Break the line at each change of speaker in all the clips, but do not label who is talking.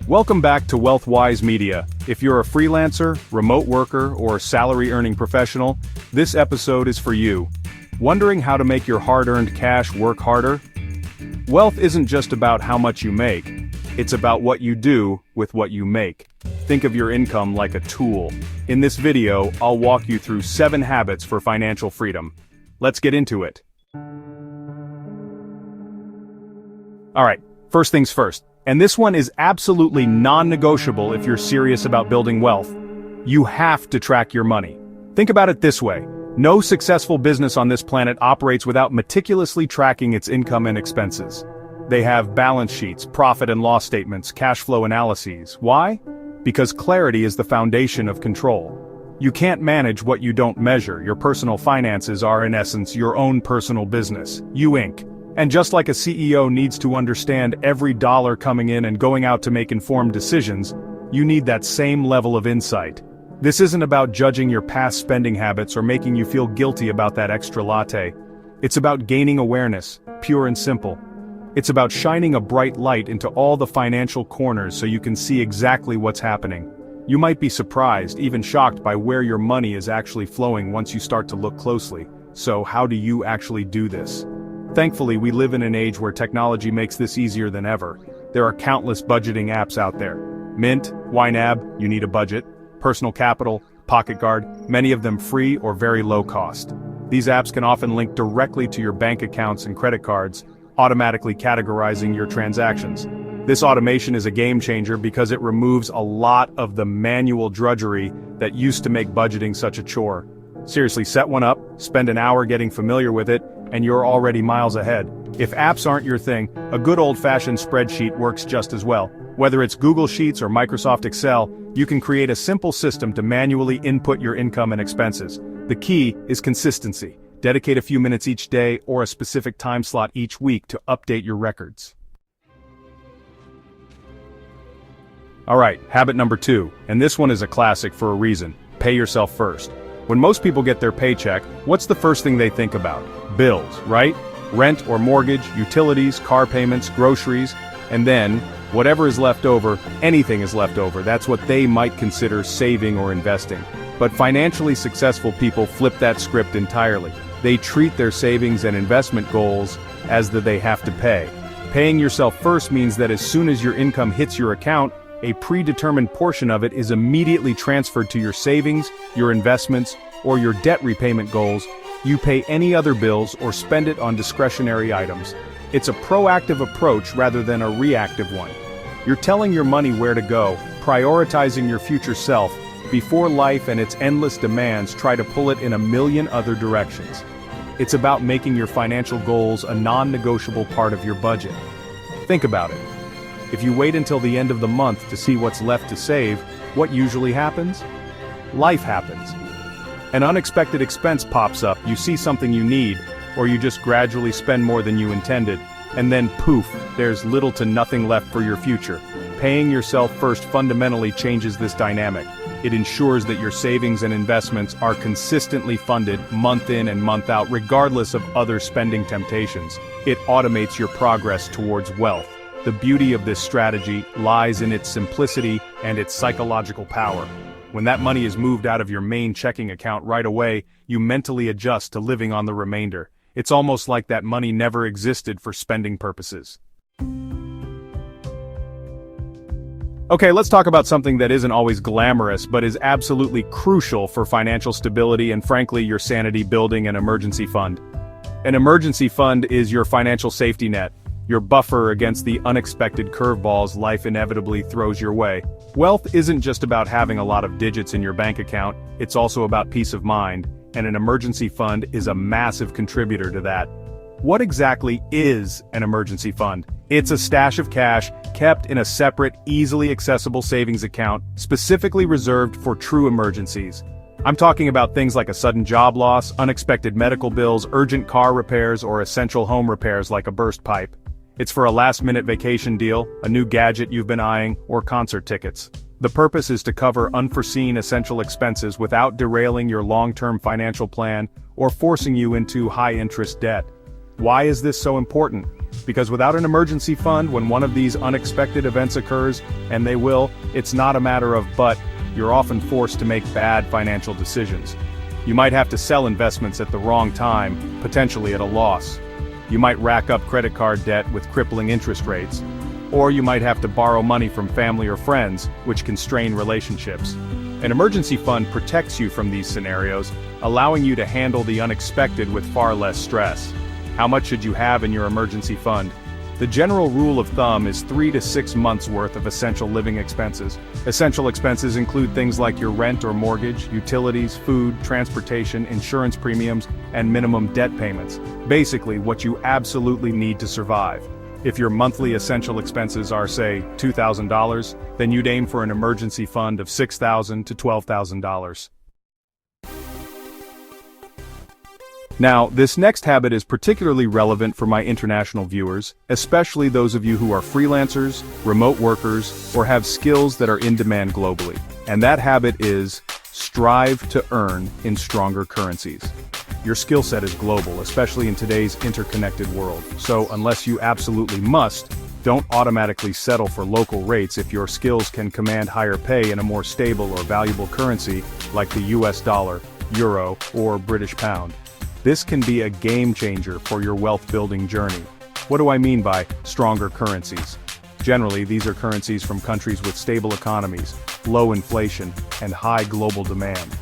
Welcome back to WealthWise Media. If you're a freelancer, remote worker, or salary-earning professional, this episode is for you. Wondering how to make your hard-earned cash work harder? Wealth isn't just about how much you make. It's about what you do with what you make. Think of your income like a tool. In this video, I'll walk you through 7 habits for financial freedom. Let's get into it. Alright, first things first. And this one is absolutely non-negotiable if you're serious about building wealth. You have to track your money. Think about it this way. No successful business on this planet operates without meticulously tracking its income and expenses. They have balance sheets, profit and loss statements, cash flow analyses. Why? Because clarity is the foundation of control. You can't manage what you don't measure. Your personal finances are, in essence, your own personal business. You Inc. And just like a CEO needs to understand every dollar coming in and going out to make informed decisions, you need that same level of insight. This isn't about judging your past spending habits or making you feel guilty about that extra latte. It's about gaining awareness, pure and simple. It's about shining a bright light into all the financial corners so you can see exactly what's happening. You might be surprised, even shocked by where your money is actually flowing once you start to look closely. So how do you actually do this? Thankfully, we live in an age where technology makes this easier than ever. There are countless budgeting apps out there. Mint, YNAB, you need a budget, Personal Capital, Pocket Guard, many of them free or very low cost. These apps can often link directly to your bank accounts and credit cards, automatically categorizing your transactions. This automation is a game changer because it removes a lot of the manual drudgery that used to make budgeting such a chore. Seriously, set one up, spend an hour getting familiar with it, and you're already miles ahead. If apps aren't your thing, a good old-fashioned spreadsheet works just as well. Whether it's Google Sheets or Microsoft Excel, you can create a simple system to manually input your income and expenses. The key is consistency. Dedicate a few minutes each day or a specific time slot each week to update your records. Alright, habit number 2, and this one is a classic for a reason. Pay yourself first. When most people get their paycheck, what's the first thing they think about? Bills, right? Rent or mortgage, utilities, car payments, groceries, and then, whatever is left over, anything is left over, that's what they might consider saving or investing. But financially successful people flip that script entirely. They treat their savings and investment goals as that they have to pay. Paying yourself first means that as soon as your income hits your account, a predetermined portion of it is immediately transferred to your savings, your investments, or your debt repayment goals. You pay any other bills or spend it on discretionary items. It's a proactive approach rather than a reactive one. You're telling your money where to go, prioritizing your future self, before life and its endless demands try to pull it in a million other directions. It's about making your financial goals a non-negotiable part of your budget. Think about it. If you wait until the end of the month to see what's left to save, what usually happens? Life happens. An unexpected expense pops up, you see something you need, or you just gradually spend more than you intended, and then poof, there's little to nothing left for your future. Paying yourself first fundamentally changes this dynamic. It ensures that your savings and investments are consistently funded month in and month out, regardless of other spending temptations. It automates your progress towards wealth. The beauty of this strategy lies in its simplicity and its psychological power. When that money is moved out of your main checking account right away, you mentally adjust to living on the remainder. It's almost like that money never existed for spending purposes. Okay, let's talk about something that isn't always glamorous but is absolutely crucial for financial stability and frankly your sanity building an emergency fund. An emergency fund is your financial safety net, your buffer against the unexpected curveballs life inevitably throws your way. Wealth isn't just about having a lot of digits in your bank account, it's also about peace of mind, and an emergency fund is a massive contributor to that. What exactly is an emergency fund? It's a stash of cash kept in a separate, easily accessible savings account, specifically reserved for true emergencies. I'm talking about things like a sudden job loss, unexpected medical bills, urgent car repairs, or essential home repairs like a burst pipe. It's for a last-minute vacation deal, a new gadget you've been eyeing, or concert tickets. The purpose is to cover unforeseen essential expenses without derailing your long-term financial plan or forcing you into high-interest debt. Why is this so important? Because without an emergency fund, when one of these unexpected events occurs, and they will, it's not a matter of but, you're often forced to make bad financial decisions. You might have to sell investments at the wrong time, potentially at a loss. You might rack up credit card debt with crippling interest rates. Or you might have to borrow money from family or friends, which can strain relationships. An emergency fund protects you from these scenarios, allowing you to handle the unexpected with far less stress. How much should you have in your emergency fund? The general rule of thumb is 3 to 6 months worth of essential living expenses. Essential expenses include things like your rent or mortgage, utilities, food, transportation, insurance premiums, and minimum debt payments. Basically, what you absolutely need to survive. If your monthly essential expenses are, say, $2,000, then you'd aim for an emergency fund of $6,000 to $12,000. Now, this next habit is particularly relevant for my international viewers, especially those of you who are freelancers, remote workers, or have skills that are in demand globally. And that habit is, strive to earn in stronger currencies. Your skill set is global, especially in today's interconnected world. So, unless you absolutely must, don't automatically settle for local rates if your skills can command higher pay in a more stable or valuable currency, like the US dollar, euro, or British pound. This can be a game changer for your wealth-building journey. What do I mean by stronger currencies? Generally, these are currencies from countries with stable economies, low inflation, and high global demand.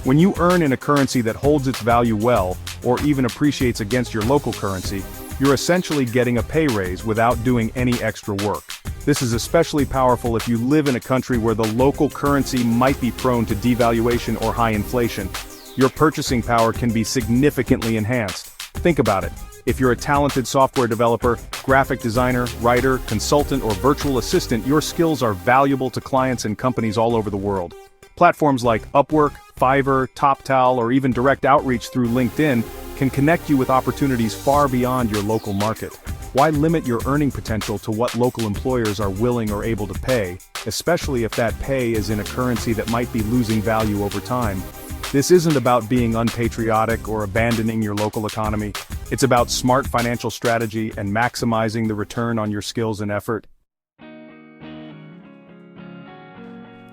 When you earn in a currency that holds its value well, or even appreciates against your local currency, you're essentially getting a pay raise without doing any extra work. This is especially powerful if you live in a country where the local currency might be prone to devaluation or high inflation. Your purchasing power can be significantly enhanced. Think about it. If you're a talented software developer, graphic designer, writer, consultant, or virtual assistant, your skills are valuable to clients and companies all over the world. Platforms like Upwork, Fiverr, TopTal, or even direct outreach through LinkedIn can connect you with opportunities far beyond your local market. Why limit your earning potential to what local employers are willing or able to pay, especially if that pay is in a currency that might be losing value over time? This isn't about being unpatriotic or abandoning your local economy. It's about smart financial strategy and maximizing the return on your skills and effort.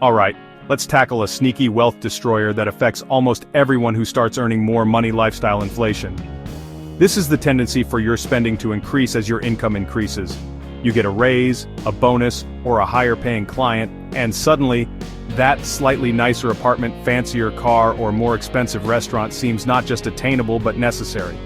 Alright, let's tackle a sneaky wealth destroyer that affects almost everyone who starts earning more money: lifestyle inflation. This is the tendency for your spending to increase as your income increases. You get a raise, a bonus, or a higher paying client, and suddenly, that slightly nicer apartment, fancier car, or more expensive restaurant seems not just attainable but necessary.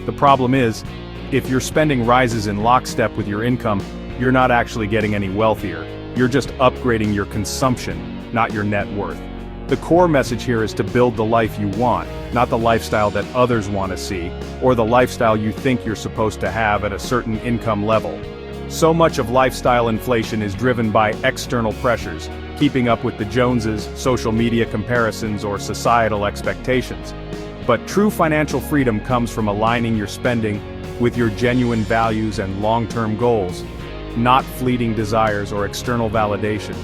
The problem is, if your spending rises in lockstep with your income, you're not actually getting any wealthier. You're just upgrading your consumption, not your net worth. The core message here is to build the life you want, not the lifestyle that others want to see, or the lifestyle you think you're supposed to have at a certain income level. So much of lifestyle inflation is driven by external pressures, keeping up with the Joneses, social media comparisons, or societal expectations. But true financial freedom comes from aligning your spending with your genuine values and long-term goals, not fleeting desires or external validation.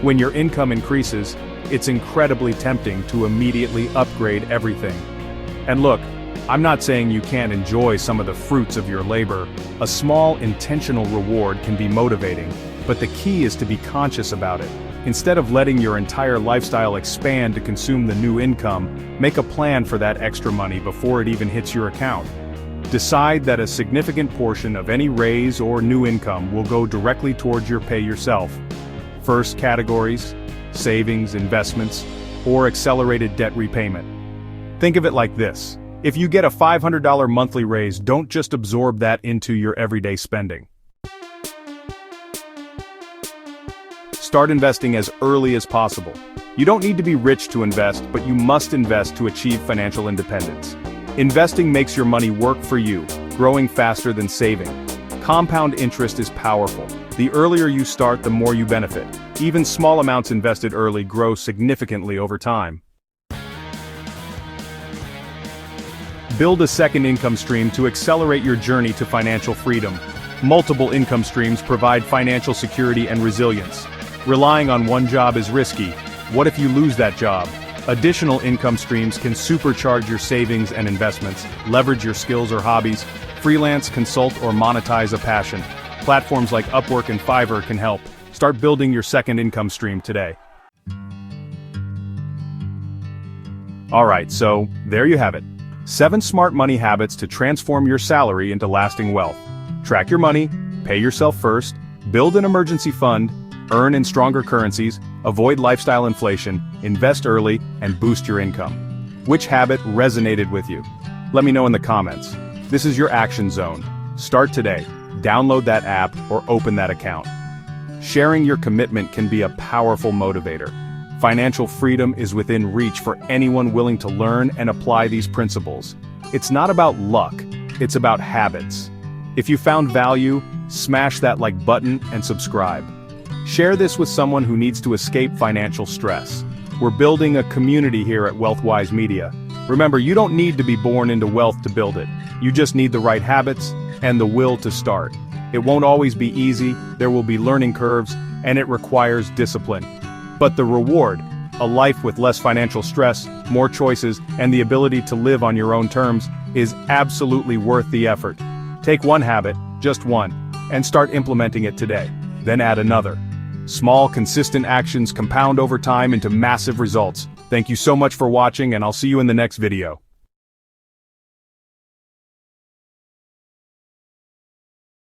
When your income increases, it's incredibly tempting to immediately upgrade everything. And look, I'm not saying you can't enjoy some of the fruits of your labor. A small, intentional reward can be motivating, but the key is to be conscious about it. Instead of letting your entire lifestyle expand to consume the new income, make a plan for that extra money before it even hits your account. Decide that a significant portion of any raise or new income will go directly towards your pay yourself. First categories: savings, investments, or accelerated debt repayment. Think of it like this. If you get a $500 monthly raise, don't just absorb that into your everyday spending. Start investing as early as possible. You don't need to be rich to invest, but you must invest to achieve financial independence. Investing makes your money work for you, growing faster than saving. Compound interest is powerful. The earlier you start, the more you benefit. Even small amounts invested early grow significantly over time. Build a second income stream to accelerate your journey to financial freedom. Multiple income streams provide financial security and resilience. Relying on one job is risky. What if you lose that job? Additional income streams can supercharge your savings and investments, leverage your skills or hobbies, Freelance, consult, or monetize a passion. Platforms like Upwork and Fiverr can help. Start building your second income stream today. Alright, so there you have it. 7 smart money habits to transform your salary into lasting wealth. Track your money, pay yourself first, build an emergency fund, earn in stronger currencies, avoid lifestyle inflation, invest early, and boost your income. Which habit resonated with you? Let me know in the comments. This is your action zone. Start today. Download that app or open that account. Sharing your commitment can be a powerful motivator. Financial freedom is within reach for anyone willing to learn and apply these principles. It's not about luck, it's about habits. If you found value, smash that like button and subscribe. Share this with someone who needs to escape financial stress. We're building a community here at WealthWise Media. Remember, you don't need to be born into wealth to build it. You just need the right habits and the will to start. It won't always be easy, there will be learning curves, and it requires discipline. But the reward, a life with less financial stress, more choices, and the ability to live on your own terms, is absolutely worth the effort. Take one habit, just one, and start implementing it today. Then add another. Small, consistent actions compound over time into massive results. Thank you so much for watching, and I'll see you in the next video.